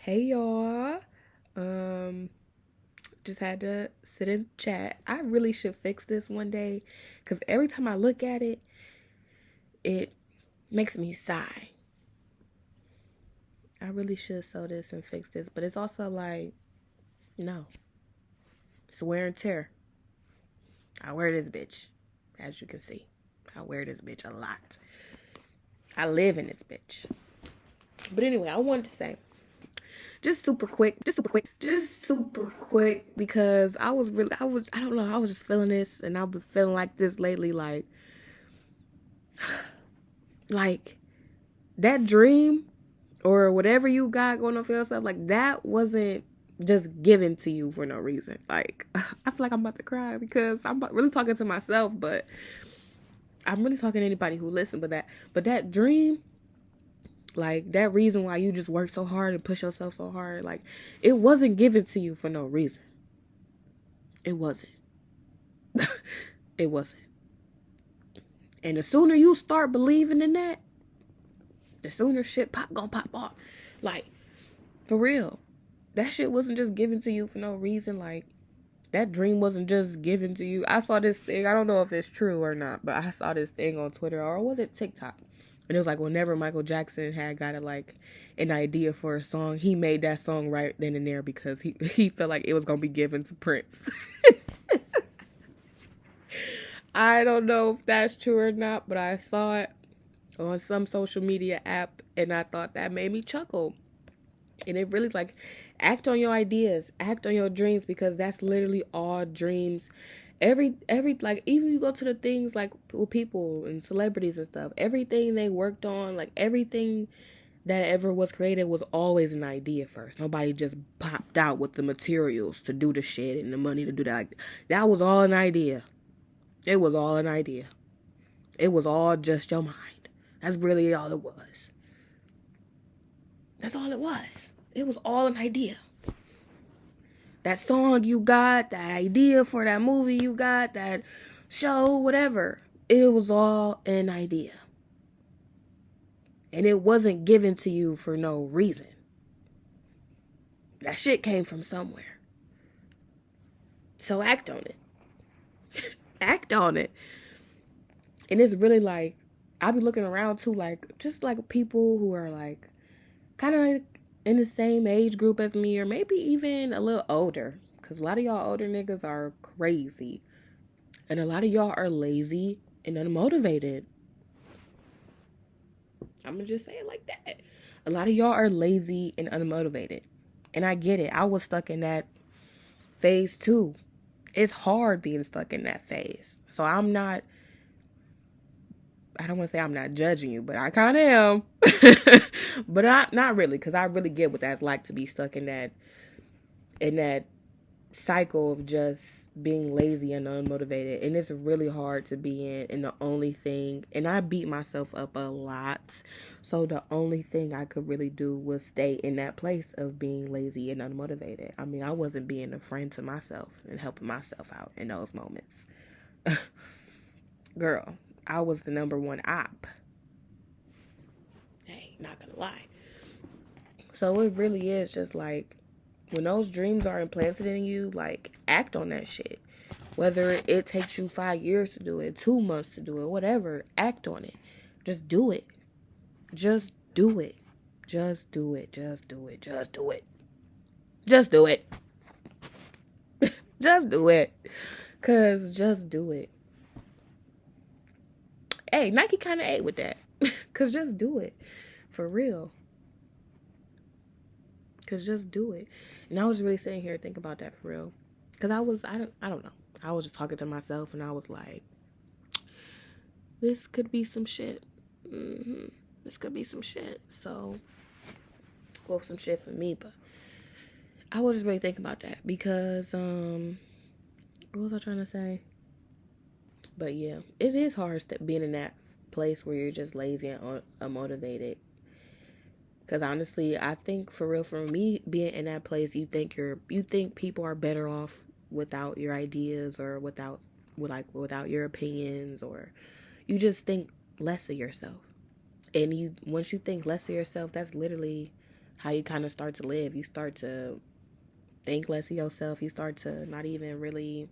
Hey y'all. Um just had to sit and chat. I really should fix this one day cuz every time I look at it, it makes me sigh. I really should sew this and fix this, but it's also like no. It's wear and tear. I wear this bitch, as you can see. I wear this bitch a lot. I live in this bitch. But anyway, I wanted to say just super quick because I don't know, I was just feeling this and I've been feeling like this lately, like that dream or whatever you got going on for yourself, like that wasn't just given to you for no reason. Like I feel like I'm about to cry because I'm really talking to myself, but I'm really talking to anybody who listens. But that dream, like that reason why you just work so hard and push yourself so hard, like it wasn't given to you for no reason. It wasn't. It wasn't. And the sooner you start believing in that, the sooner shit gonna pop off. Like, for real. That shit wasn't just given to you for no reason. Like, that dream wasn't just given to you. I saw this thing. I don't know if it's true or not, but I saw this thing on Twitter, or was it TikTok? And it was like whenever Michael Jackson had got an idea for a song, he made that song right then and there because he felt like it was gonna be given to Prince. I don't know if that's true or not, but I saw it on some social media app and I thought that made me chuckle. And it really like act on your ideas, act on your dreams, because that's literally all dreams. Every like, even you go to the things like with people and celebrities and stuff, everything they worked on, like everything that ever was created was always an idea first. Nobody just popped out with the materials to do the shit and the money to do that. Like, that was all an idea. It was all an idea. It was all just your mind. That's really all it was. That's all it was. It was all an idea. That song you got, that idea for that movie you got, that show, whatever. It was all an idea. And it wasn't given to you for no reason. That shit came from somewhere. So act on it. Act on it. And it's really like, I be looking around too, like, just like people who are like, kind of like in the same age group as me, or maybe even a little older. Because a lot of y'all older niggas are crazy. And a lot of y'all are lazy and unmotivated. I'm going to just say it like that. A lot of y'all are lazy and unmotivated. And I get it. I was stuck in that phase too. It's hard being stuck in that phase. So I don't want to say I'm not judging you, but I kind of am. But not really, because I really get what that's like to be stuck in that cycle of just being lazy and unmotivated. And it's really hard to be in. And the only thing, and I beat myself up a lot. So the only thing I could really do was stay in that place of being lazy and unmotivated. I mean, I wasn't being a friend to myself and helping myself out in those moments. Girl, I was the number one op. Hey, not gonna lie. So it really is just like, when those dreams are implanted in you, like, act on that shit. Whether it takes you 5 years to do it, 2 months to do it, whatever, act on it. Just do it. Just do it. Just do it. Just do it. Just do it. Just do it. Just do it. Cause just do it. Hey, Nike kind of ate with that. Cause just do it. For real. Cause just do it. And I was really sitting here thinking about that for real. Cause I don't know. I was just talking to myself and I was like, this could be some shit. This could be some shit. So, well, some shit for me, but I was just really thinking about that because, what was I trying to say? But yeah, it is hard being in that place where you're just lazy and unmotivated. Because honestly, I think for real, for me, being in that place, you think people are better off without your ideas or without your opinions, or you just think less of yourself. And once you think less of yourself, that's literally how you kind of start to live. You start to think less of yourself. You start to not even really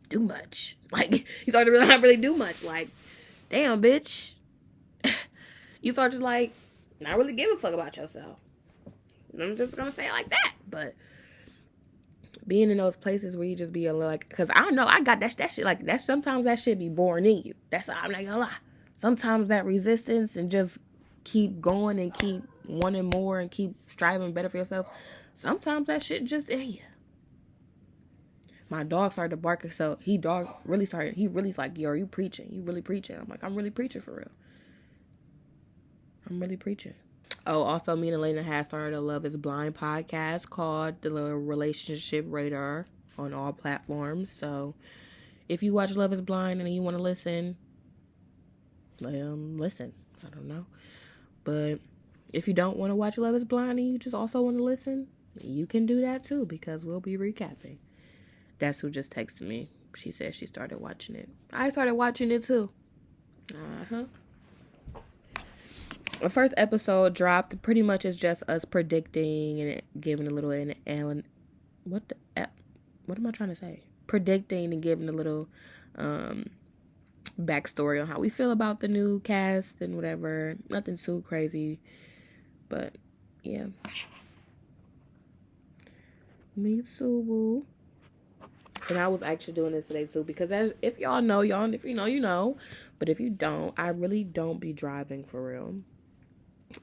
do much. Like, you start to really not really do much. Like, damn, bitch. You start to, like, not really give a fuck about yourself. I'm just gonna say it like that. But being in those places where you just be a little, like, because I know I got that shit, like, that sometimes that shit be born in you. That's, I'm not gonna lie. Sometimes that resistance and just keep going and keep wanting more and keep striving better for yourself, sometimes that shit just in you. My dog started to bark, so he really's like, yo, are you preaching? You really preaching? I'm like, I'm really preaching for real. I'm really preaching. Oh, also, me and Elena has started a Love is Blind podcast called The Relationship Radar on all platforms. So if you watch Love is Blind and you want to listen, listen. I don't know. But if you don't want to watch Love is Blind and you just also want to listen, you can do that too, because we'll be recapping. That's who just texted me. She said she started watching it. I started watching it too. The first episode dropped. Pretty much is just us predicting and giving a little what am I trying to say? Predicting and giving a little backstory on how we feel about the new cast and whatever. Nothing too crazy, but yeah. Me too, boo. And I was actually doing this today too, because if y'all know, if you know, you know. But if you don't, I really don't be driving for real.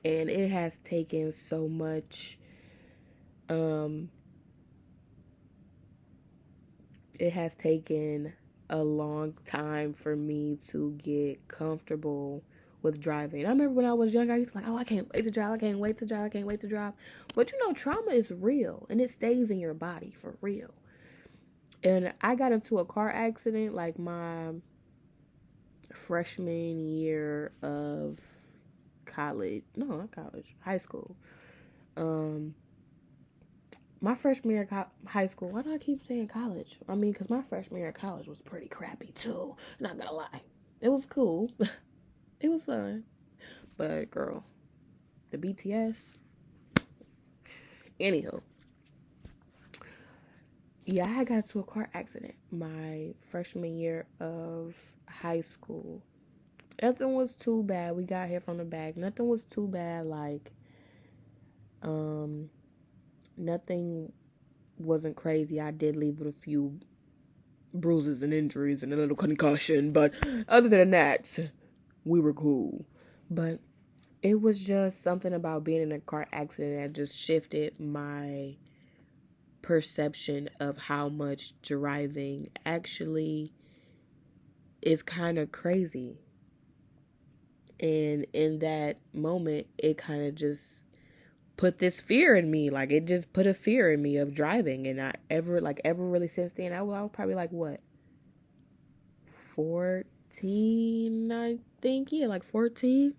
And it has taken so much, it has taken a long time for me to get comfortable with driving. I remember when I was young, I used to be like, oh, I can't wait to drive, I can't wait to drive, I can't wait to drive. But you know, trauma is real, and it stays in your body for real. And I got into a car accident like my freshman year of college. No, not college. High school. My freshman year of high school. Why do I keep saying college? I mean, because my freshman year of college was pretty crappy too. Not gonna lie. It was cool. It was fun. But girl, the BTS. Anywho. Yeah, I got into a car accident my freshman year of high school. Nothing was too bad. We got hit from the back. Nothing was too bad. Like, nothing wasn't crazy. I did leave with a few bruises and injuries and a little concussion, but other than that, we were cool. But it was just something about being in a car accident that just shifted my perception of how much driving actually is kind of crazy. And in that moment, it kind of just put this fear in me. Like, it just put a fear in me of driving. And I ever really since then, I was probably like, what, 14, I think? Yeah, like 14.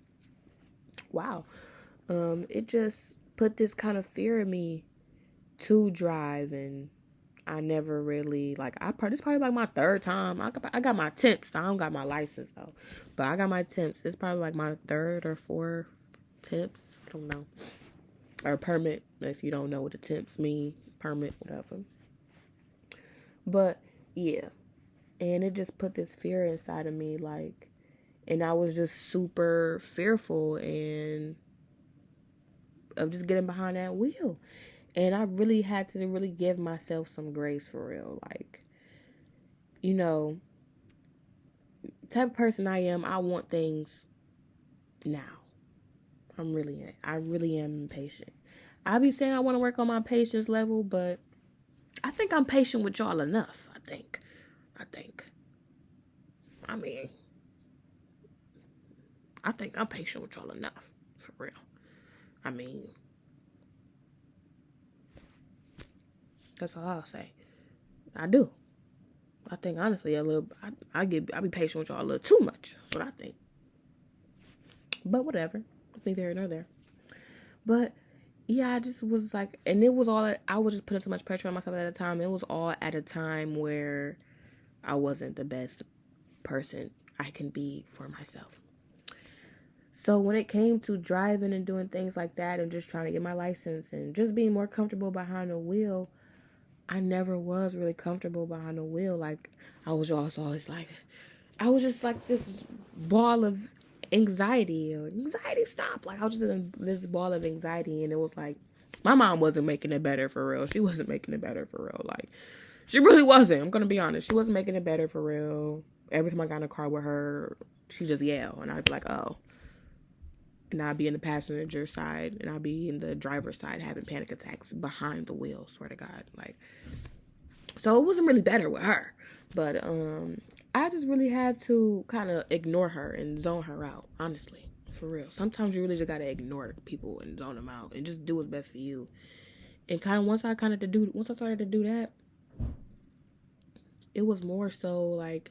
Wow. It just put this kind of fear in me to drive, and I never really, like, this is probably like my third time. I got my 10th, so I don't got my license though, but I got my 10th. It's probably like my third or fourth temps. I don't know. Or permit, if you don't know what the temps mean. Permit, whatever. But yeah, and it just put this fear inside of me, like, and I was just super fearful and of just getting behind that wheel. And I really had to really give myself some grace for real. Like, you know, type of person I am, I want things now. I really am impatient. I be saying I want to work on my patience level, but I think I'm patient with y'all enough. I think. I mean, I think I'm patient with y'all enough. For real. I mean, that's all I'll say. I do. I think honestly I be patient with y'all a little too much. That's what I think. But whatever. It's neither here nor there. But yeah, I just was like, and it was all, I was just putting so much pressure on myself at a time. It was all at a time where I wasn't the best person I can be for myself. So when it came to driving and doing things like that and just trying to get my license and just being more comfortable behind the wheel, I never was really comfortable behind the wheel. Like, I was also always like, I was just like this ball of anxiety. Anxiety, stop. Like, I was just in this ball of anxiety, and it was like, my mom wasn't making it better for real. She wasn't making it better for real. Like, she really wasn't. I'm going to be honest. She wasn't making it better for real. Every time I got in a car with her, she just yell, and I'd be like, oh. And I'd be in the passenger side, and I'd be in the driver's side having panic attacks behind the wheel, swear to God. Like, so it wasn't really better with her. But I just really had to kind of ignore her and zone her out, honestly. For real. Sometimes you really just gotta ignore people and zone them out and just do what's best for you. And once I started to do that, it was more so like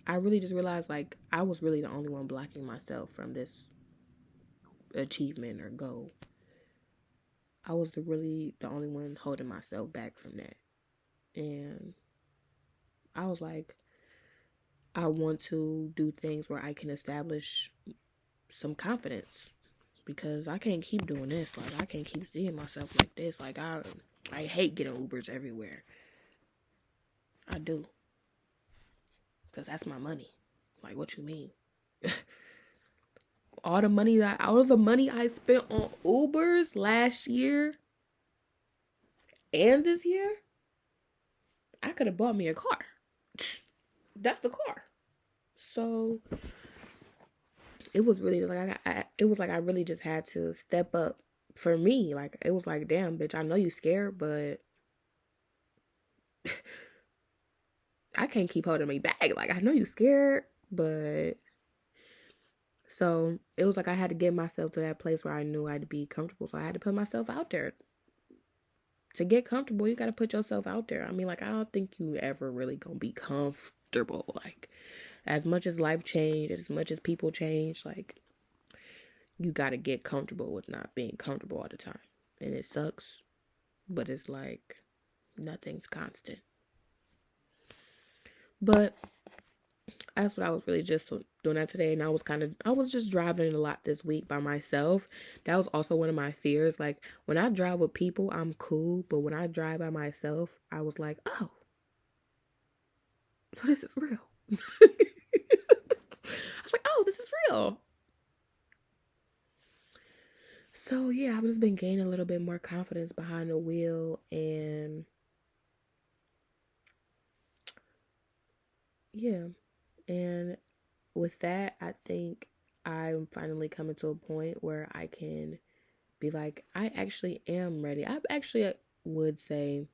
I really just realized like I was really the only one blocking myself from this achievement or goal. I was really the only one holding myself back from that. And I was like, I want to do things where I can establish some confidence, because I can't keep doing this. Like, I can't keep seeing myself like this. Like, I hate getting Ubers everywhere. I do. Because that's my money. Like, what you mean? All the money I spent on Ubers last year and this year, I could have bought me a car. That's the car. So it was really like I really just had to step up for me. Like, it was like, damn, bitch, I know you scared, but I can't keep holding me back. Like, I know you scared, but so it was like I had to get myself to that place where I knew I'd be comfortable. So I had to put myself out there. To get comfortable, you got to put yourself out there. I mean, like, I don't think you ever really gonna be comfortable. Like, as much as life changed, as much as people change, like, you got to get comfortable with not being comfortable all the time. And it sucks, but it's like nothing's constant. But that's what I was really just doing that today. And I was just driving a lot this week by myself. That was also one of my fears. Like, when I drive with people, I'm cool. But when I drive by myself, I was like, oh, so this is real. I was like, oh, this is real. So yeah, I've just been gaining a little bit more confidence behind the wheel, and yeah. And with that, I think I'm finally coming to a point where I can be like, I actually am ready. I actually would say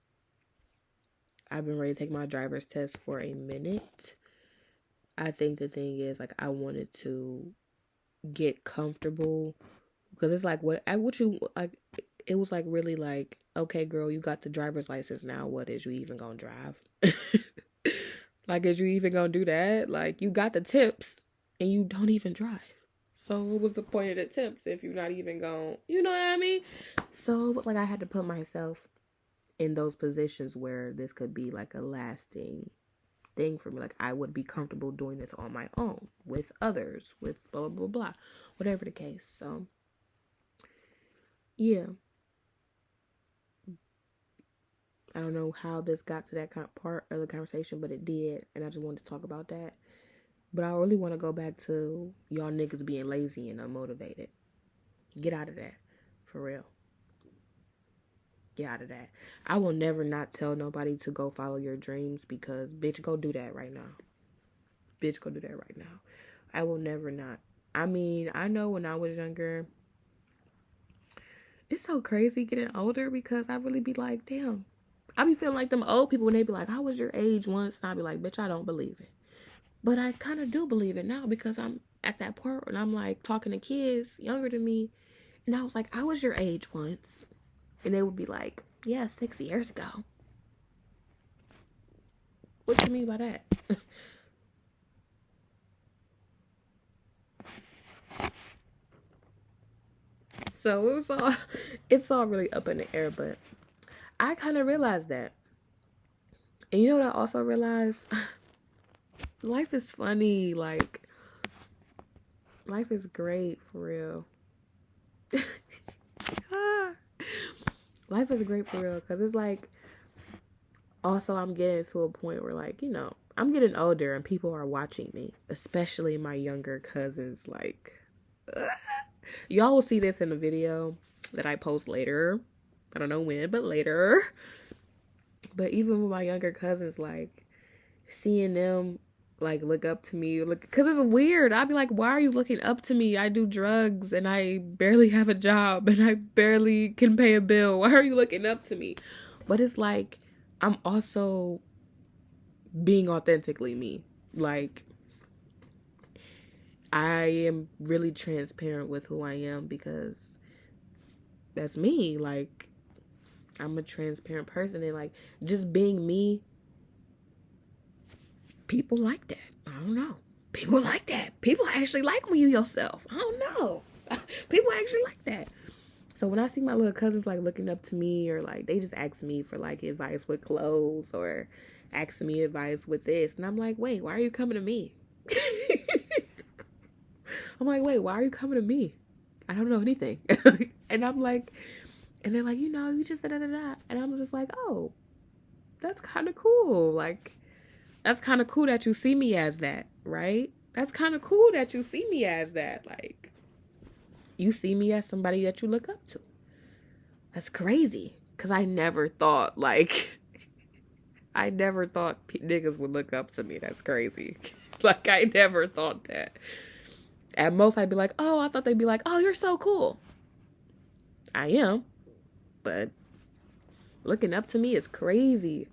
I've been ready to take my driver's test for a minute. I think the thing is, like, I wanted to get comfortable, because it's like, what you like, it was like really like, okay, girl, you got the driver's license now. What is you even gonna drive? Like, is you even gonna do that? Like, you got the tips and you don't even drive. So what was the point of the tips if you're not even gonna, you know what I mean? So it was like I had to put myself in those positions where this could be like a lasting thing for me. Like, I would be comfortable doing this on my own with others, with blah, blah, blah, blah, whatever the case. So yeah. I don't know how this got to that part of the conversation, but it did. And I just wanted to talk about that. But I really want to go back to y'all niggas being lazy and unmotivated. Get out of that. For real. Get out of that. I will never not tell nobody to go follow your dreams, because, bitch, go do that right now. Bitch, go do that right now. I will never not. I mean, I know when I was younger, it's so crazy getting older, because I really be like, damn. I be feeling like them old people when they be like, I was your age once. And I be like, bitch, I don't believe it. But I kind of do believe it now, because I'm at that point and I'm like talking to kids younger than me. And I was like, I was your age once. And they would be like, yeah, 6 years ago. What do you mean by that? So it's all really up in the air, but I kind of realized that. And you know what I also realized? Life is funny. Like Life is great, for real. Ah. Life is great, for real, because it's like, also, I'm getting to a point where, like, I'm getting older and people are watching me, especially my younger cousins. Like, y'all will see this in the video that I post later. I don't know when, but later. But even with my younger cousins, like, seeing them, like, look up to me, because it's weird. I'd be like, why are you looking up to me? I do drugs and I barely have a job and I barely can pay a bill. Why are you looking up to me? But it's like, I'm also being authentically me. Like, I am really transparent with who I am because that's me. Like, I'm a transparent person, and like, just being me, people like that. I don't know. People like that. People actually like when you yourself. I don't know. People actually like that. So when I see my little cousins like looking up to me, or like they just ask me for like advice with clothes, or asking me advice with this, and I'm like, wait, why are you coming to me? I'm like, wait, why are you coming to me? I don't know anything. And I'm like, and they're like, you just da-da-da-da. And I'm just like, oh, that's kind of cool. Like, that's kind of cool that you see me as that, right? That's kind of cool that you see me as that. Like, you see me as somebody that you look up to. That's crazy. Because I never thought, like, niggas would look up to me. That's crazy. Like, I never thought that. At most, I'd be like, oh, I thought they'd be like, oh, you're so cool. I am. But looking up to me is crazy.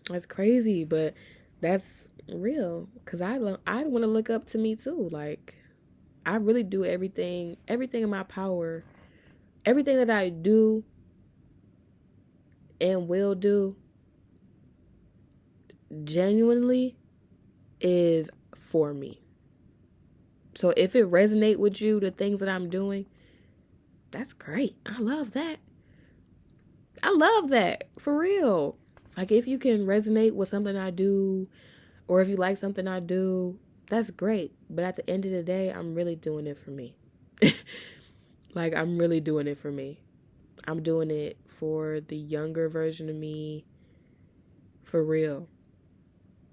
That's crazy, but that's real. Because I want to look up to me, too. Like, I really do everything in my power. Everything that I do and will do genuinely is for me. So if it resonate with you, the things that I'm doing, that's great. I love that. I love that. For real. Like, if you can resonate with something I do, or if you like something I do, that's great. But at the end of the day, I'm really doing it for me. Like, I'm really doing it for me. I'm doing it for the younger version of me. For real.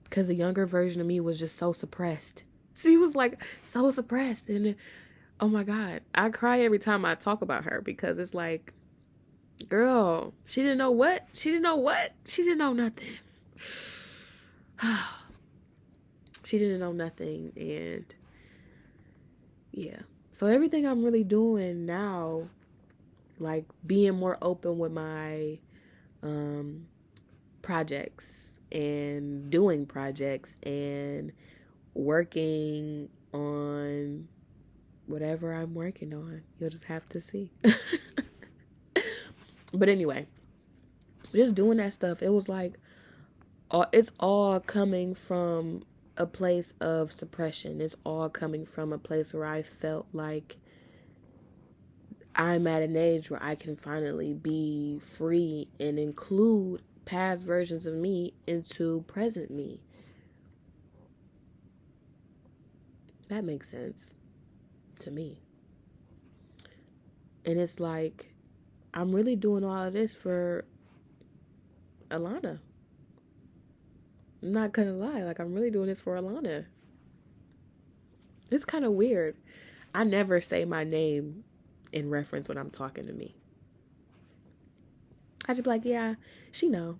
Because the younger version of me was just so suppressed. She was like so suppressed. And oh my God, I cry every time I talk about her, because it's like, girl, she didn't know what? She didn't know nothing. She didn't know nothing. And yeah. So everything I'm really doing now, like being more open with my projects and doing projects and working on whatever I'm working on. You'll just have to see. But anyway, just doing that stuff, it was like, it's all coming from a place of suppression. It's all coming from a place where I felt like I'm at an age where I can finally be free and include past versions of me into present me. That makes sense to me. And it's like, I'm really doing all of this for Alana. I'm not gonna lie, like, I'm really doing this for Alana. It's kind of weird. I never say my name in reference when I'm talking to me. I just be like, yeah, she know.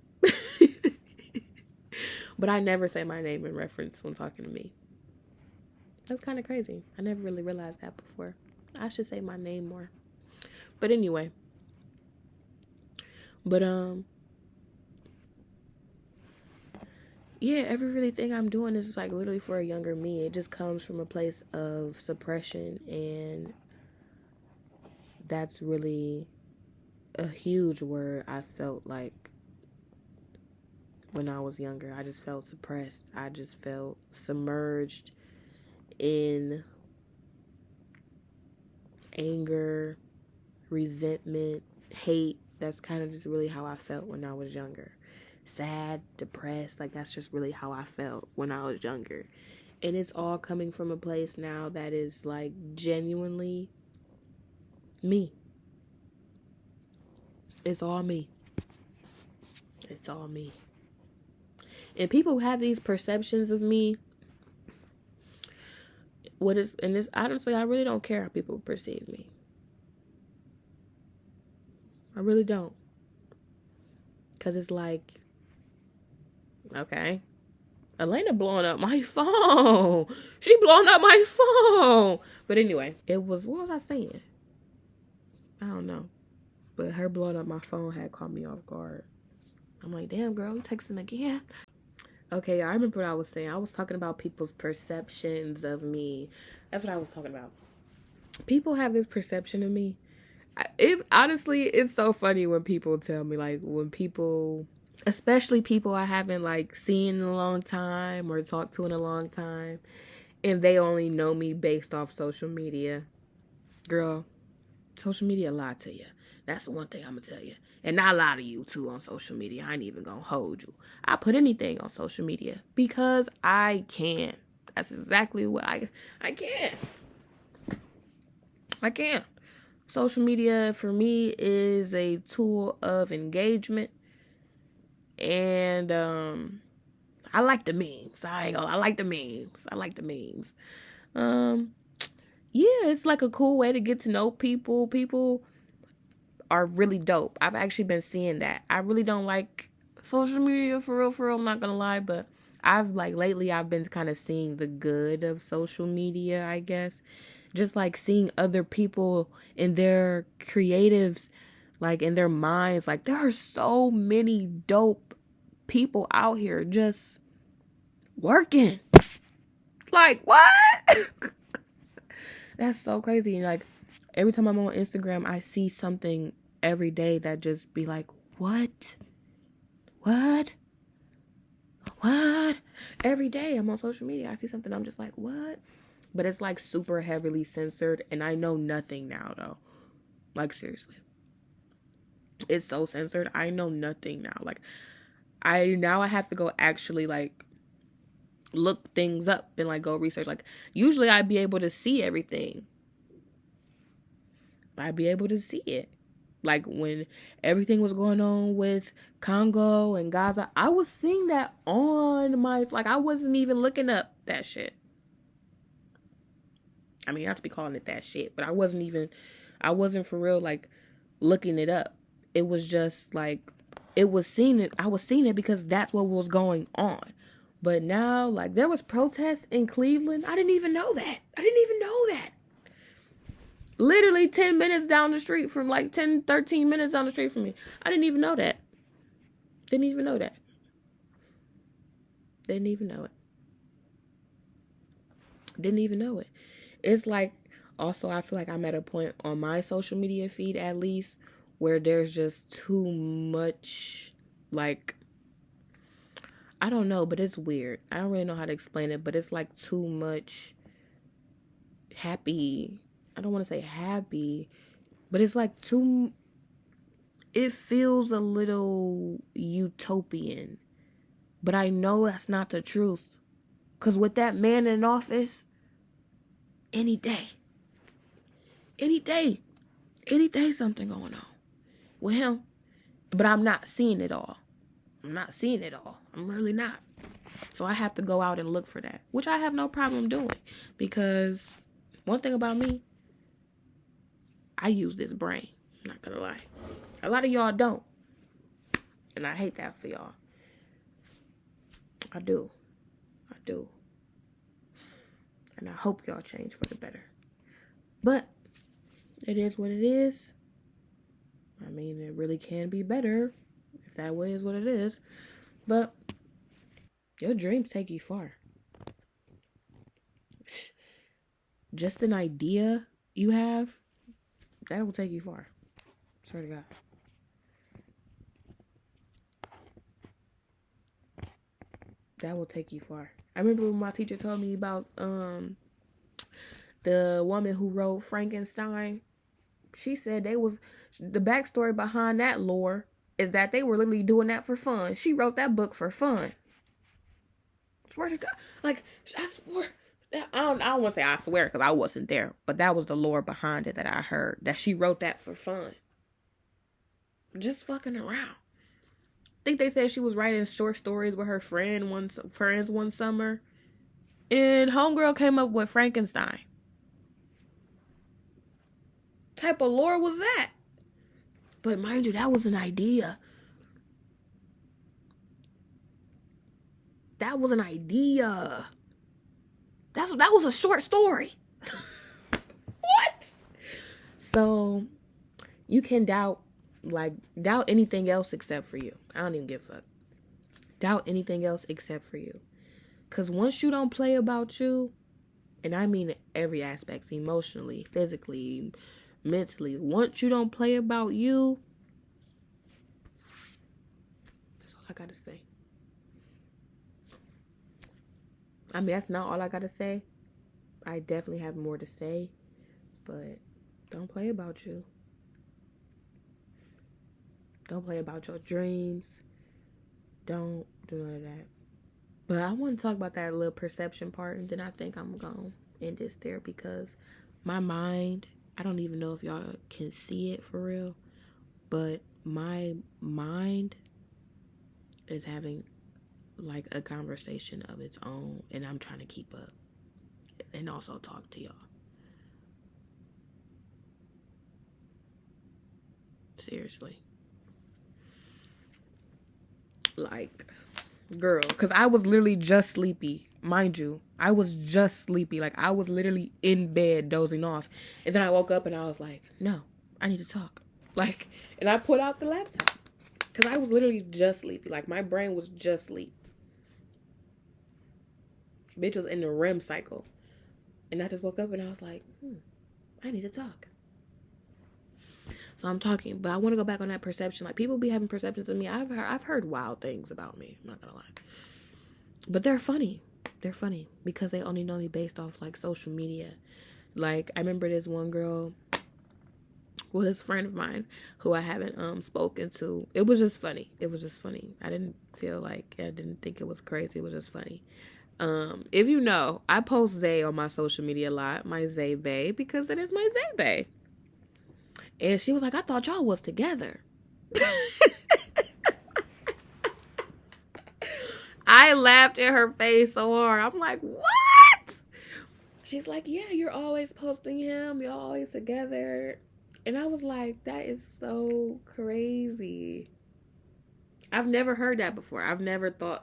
But I never say my name in reference when talking to me. That's kind of crazy. I never really realized that before. I should say my name more. But anyway. But yeah, everything I'm doing is like literally for a younger me. It just comes from a place of suppression, and that's really a huge word. I felt like when I was younger, I just felt suppressed. I just felt submerged in anger, resentment, hate. That's kind of just really how I felt when I was younger. Sad, depressed, like that's just really how I felt when I was younger. And it's all coming from a place now that is like genuinely me. It's all me. It's all me. And people have these perceptions of me. And this, honestly, I really don't care how people perceive me. I really don't. Because it's like, okay, Elena blowing up my phone. She blowing up my phone. But anyway, what was I saying? I don't know. But her blowing up my phone had caught me off guard. I'm like, damn, girl, you texting again? Okay, I remember what I was saying. I was talking about people's perceptions of me. That's what I was talking about. People have this perception of me. Honestly, it's so funny when people tell me, like, when people, especially people I haven't, like, seen in a long time or talked to in a long time, and they only know me based off social media. Girl, social media lied to you. That's the one thing I'm going to tell you. And I lie to you, too, on social media. I ain't even going to hold you. I put anything on social media because I can. That's exactly what I can. I can. Social media, for me, is a tool of engagement. And I like the memes. I like the memes. I like the memes. Yeah, it's like a cool way to get to know people. People are really dope. I've actually been seeing that. I really don't like social media for real. I'm not gonna lie, but lately I've been kind of seeing the good of social media, I guess. Just like seeing other people in their creatives, like in their minds. Like there are so many dope people out here just working. Like what? That's so crazy. Like every time I'm on Instagram, I see something every day that just be like, what? Every day I'm on social media, I see something, I'm just like, what? But it's like super heavily censored, and I know nothing now though. Like seriously. It's so censored. I know nothing now. Like I have to go actually like look things up and like go research. Like usually I'd be able to see everything. I'd be able to see it. Like when everything was going on with Congo and Gaza, I was seeing that on my, like I wasn't even looking up that shit. I mean, I have to be calling it that shit, but I wasn't for real like looking it up. It was just like, I was seeing it because that's what was going on. But now, like, there was protests in Cleveland. I didn't even know that. Literally 10 minutes down the street from, like, 10, 13 minutes down the street from me. I didn't even know that. Didn't even know it. It's like, also, I feel like I'm at a point on my social media feed, at least, where there's just too much, like, I don't know, but it's weird. I don't really know how to explain it, but it's like too much happy. I don't want to say happy, but it's like it feels a little utopian. But I know that's not the truth. Because with that man in office, any day something going on with him. But I'm not seeing it all. I'm really not. So I have to go out and look for that, which I have no problem doing. Because one thing about me, I use this brain. I'm not gonna lie. A lot of y'all don't. And I hate that for y'all. I do. And I hope y'all change for the better. But it is what it is. I mean, it really can be better if that way is what it is. But your dreams take you far. Just an idea you have, that will take you far. Swear to God. That will take you far. I remember when my teacher told me about the woman who wrote Frankenstein. She said the backstory behind that lore is that they were literally doing that for fun. She wrote that book for fun. Swear to God. Like, I swear. I don't want to say I swear because I wasn't there. But that was the lore behind it that I heard. That she wrote that for fun. Just fucking around. I think they said she was writing short stories with her friends one summer. And homegirl came up with Frankenstein. Type of lore was that? But mind you, that was an idea. That was an idea. That was a short story. What? So you can doubt anything else except for you. I don't even give a fuck. Doubt anything else except for you. Because once you don't play about you, and I mean every aspect, emotionally, physically, mentally, once you don't play about you, that's all I gotta say. I mean, that's not all I gotta say. I definitely have more to say, but don't play about you. Don't play about your dreams. Don't do none of that. But I want to talk about that little perception part, and then I think I'm going to end this there because my mind, I don't even know if y'all can see it for real, but my mind is having like a conversation of its own, and I'm trying to keep up and also talk to y'all. Seriously. Like, girl, because I was literally just sleepy. Mind you, I was just sleepy. Like, I was literally in bed dozing off. And then I woke up and I was like, no, I need to talk. Like, and I put out the laptop. Because I was literally just sleepy. Like, my brain was just asleep. Bitch was in the REM cycle. And I just woke up and I was like, I need to talk. So I'm talking, but I want to go back on that perception. Like, people be having perceptions of me. I've heard wild things about me. I'm not gonna lie, but they're funny. They're funny because they only know me based off like social media. Like, I remember this one girl, well, this friend of mine who I haven't spoken to. It was just funny. It was just funny. I didn't think it was crazy. It was just funny. If you know, I post Zay on my social media a lot, my Zay Bae, because it is my Zay Bae. And she was like, I thought y'all was together. I laughed in her face so hard. I'm like, what? She's like, yeah, you're always posting him. You're always together. And I was like, that is so crazy. I've never heard that before. I don't know.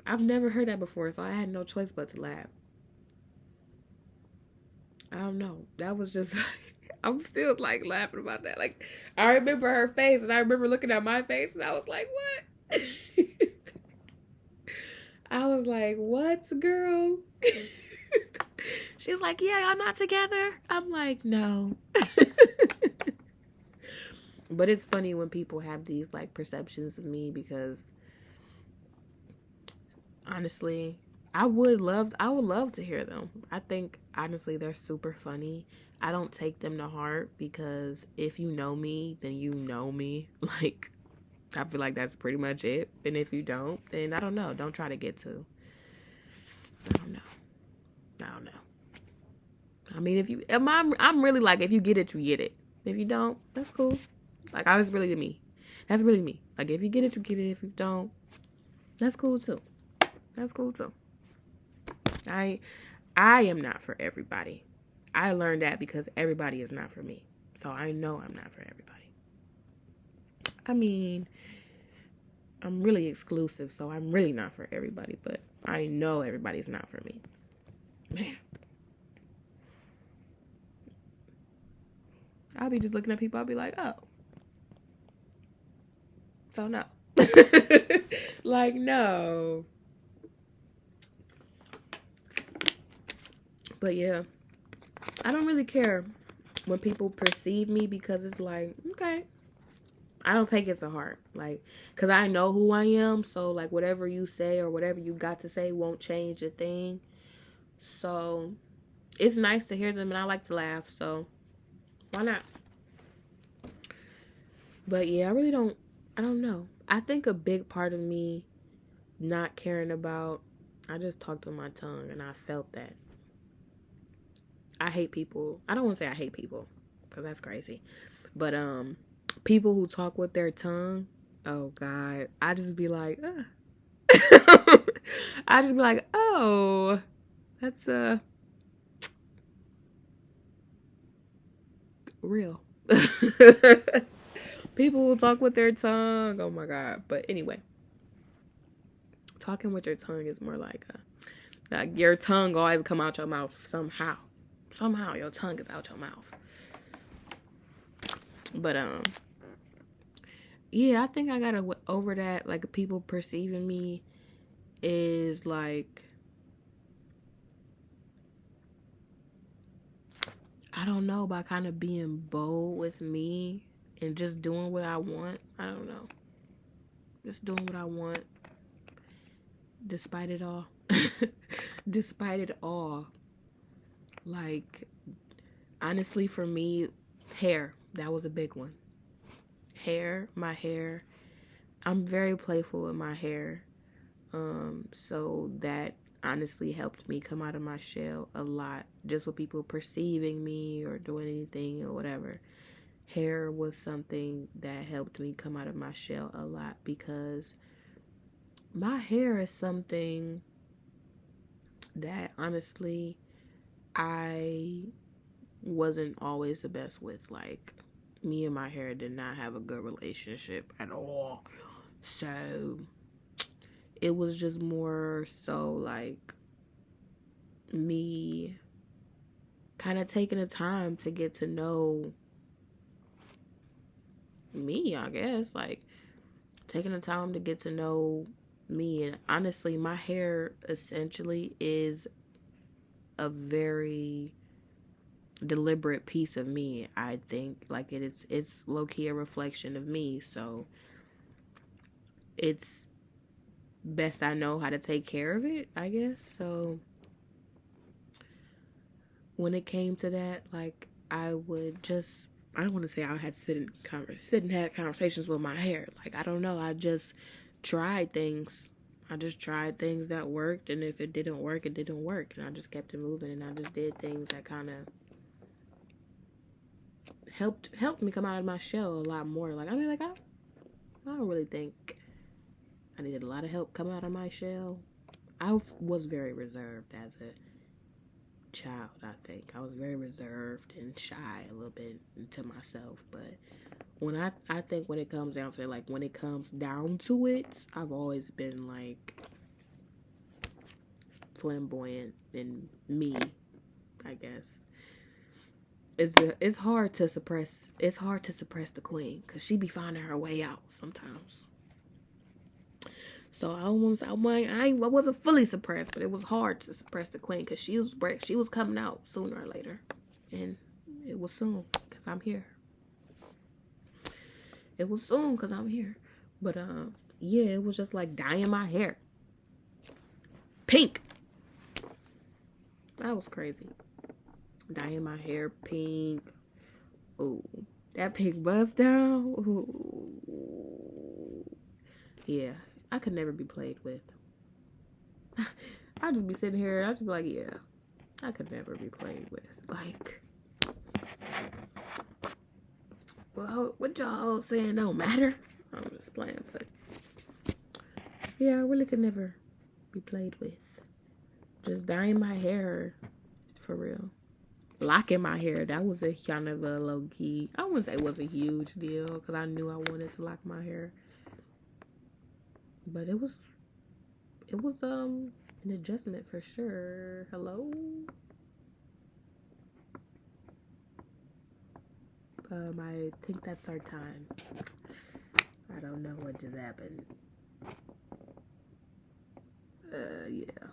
I've never heard that before, so I had no choice but to laugh. I don't know. That was just, I'm still like laughing about that. Like, I remember her face and I remember looking at my face and I was like, what? I was like, what, girl? She's like, yeah, y'all not together? I'm like, no. But it's funny when people have these like perceptions of me because honestly, I would love to hear them. I think honestly they're super funny. I don't take them to heart because if you know me, then you know me. Like, I feel like that's pretty much it. And if you don't, then I don't know. Don't try to get to. I don't know. I mean, I'm really like, if you get it, you get it. If you don't, that's cool. Like, I was really me. That's really me. Like, if you get it, you get it. If you don't, that's cool too. That's cool too. I am not for everybody. I learned that because everybody is not for me. So I know I'm not for everybody. I mean, I'm really exclusive, so I'm really not for everybody, but I know everybody's not for me. Man. I'll be just looking at people, I'll be like, oh. So no. Like, no. But yeah, I don't really care when people perceive me because it's like, okay. I don't take it to heart. Like, because I know who I am. So, like, whatever you say or whatever you got to say won't change a thing. So, it's nice to hear them and I like to laugh. So, why not? But yeah, I don't know. I think a big part of me not caring about. I just talked with my tongue, and I felt that. I hate people. I don't want to say I hate people, because that's crazy. But people who talk with their tongue, oh God, I just be like, I just be like, oh, that's real. People who talk with their tongue, oh my God. But anyway, talking with your tongue is more like your tongue always come out your mouth somehow. Somehow your tongue is out your mouth. But yeah, I think I gotta over that. Like, people perceiving me is like, I don't know, by kind of being bold with me and just doing what I want. I don't know, just doing what I want, despite it all. Despite it all. Like, honestly, for me, hair, that was a big one. My hair. I'm very playful with my hair. So that honestly helped me come out of my shell a lot. Just with people perceiving me or doing anything or whatever. Hair was something that helped me come out of my shell a lot, because my hair is something that honestly I wasn't always the best with. Like, me and my hair did not have a good relationship at all. So it was just more so like me kind of taking the time to get to know me, I guess. Like, taking the time to get to know me. And honestly, my hair essentially is a very deliberate piece of me. I think like it's low-key a reflection of me. So it's best I know how to take care of it, I guess. So when it came to that, like, I don't want to say I had sit and had conversations with my hair. Like, I don't know. I just tried things. I just tried things that worked, and if it didn't work, it didn't work. And I just kept it moving, and I just did things that kind of helped me come out of my shell a lot more. Like, I mean, like, I don't really think I needed a lot of help coming out of my shell. I was very reserved as a child. I think I was very reserved and shy a little bit to myself. But when I think when it comes down to it, like, when it comes down to it, I've always been like flamboyant in me, I guess. It's hard to suppress. It's hard to suppress the queen, because she be finding her way out sometimes. So I wasn't fully suppressed, but it was hard to suppress the queen, because she was coming out sooner or later, and it was soon, because I'm here. It was soon, because I'm here. But yeah, it was just like dyeing my hair pink. That was crazy. Dyeing my hair pink. Ooh, that pink bust down. Ooh. Yeah, I could never be played with. I'd just be sitting here. I'd just be like, yeah, I could never be played with. Like, well, what y'all saying don't matter? I'm just playing, but yeah, I really could never be played with. Just dyeing my hair, for real. Locking my hair, that was a kind of a low-key, I wouldn't say it was a huge deal, because I knew I wanted to lock my hair. But it was an adjustment for sure. Hello? I think that's our time. I don't know what just happened. Yeah.